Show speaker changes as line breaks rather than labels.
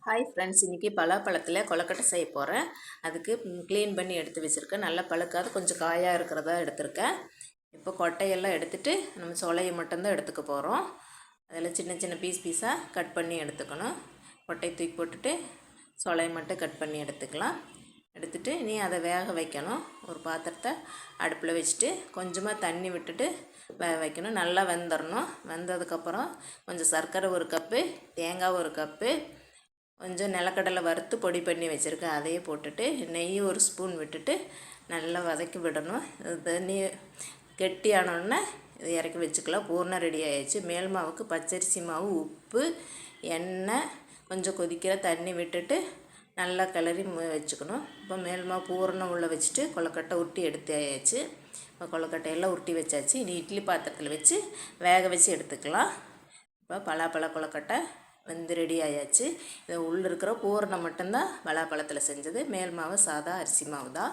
Hi friends, இன்றைக்கி பலாப்பழத்தில் கொழுக்கட்டை செய்ய போகிறேன். அதுக்கு க்ளீன் பண்ணி எடுத்து வச்சுருக்கேன். நல்லா பழுக்காது கொஞ்சம் காயாக இருக்கிறதா எடுத்திருக்கேன். இப்போ கொட்டையெல்லாம் எடுத்துகிட்டு நம்ம சொலையை மட்டும்தான் எடுத்துக்க போகிறோம். அதில் சின்ன சின்ன பீஸாக கட் பண்ணி எடுத்துக்கணும். கொட்டையை தூக்கி போட்டுட்டு சொலையை மட்டும் கட் பண்ணி எடுத்துக்கலாம். எடுத்துகிட்டு நீ அதை வேக வைக்கணும். ஒரு பாத்திரத்தை அடுப்பில் வச்சுட்டு கொஞ்சமாக தண்ணி விட்டுட்டு வேக வைக்கணும். நல்லா வெந்துடணும். வெந்ததுக்கப்புறம் கொஞ்சம் சர்க்கரை ஒரு கப்பு, தேங்காய் ஒரு கப்பு, கொஞ்சம் நிலக்கடலை வறுத்து பொடி பண்ணி வச்சுருக்கேன். அதையே போட்டுட்டு நெய் ஒரு ஸ்பூன் விட்டுட்டு நல்லா வதக்கி விடணும். தண்ணி கெட்டியானோடனே இதை இறக்கி வச்சுக்கலாம். பூர்ணம் ரெடி ஆகிடுச்சு. மேல் மாவுக்கு பச்சரிசி மாவு, உப்பு, எண்ணெய், கொஞ்சம் கொதிக்கிற தண்ணி விட்டுட்டு நல்லா கிளறி வச்சுக்கணும். இப்போ மேல் மாவு பூர்ணம் உள்ளே வச்சுட்டு கொழுக்கட்டை உருட்டி எடுத்து ஆயாச்சு. இப்போ கொழுக்கட்டையெல்லாம் உருட்டி வச்சாச்சு. இனி இட்லி பாத்திரத்தில் வச்சு வேக வச்சு எடுத்துக்கலாம். இப்போ பலாப்பழ கொழுக்கட்டை வந்து ரெடி ஆயாச்சு. இது உள்ளே இருக்கிற பூரணம் மட்டும்தான் பலாப்பழத்தில் செஞ்சது. மேல் மாவு சாதா அரிசி மாவு தான்.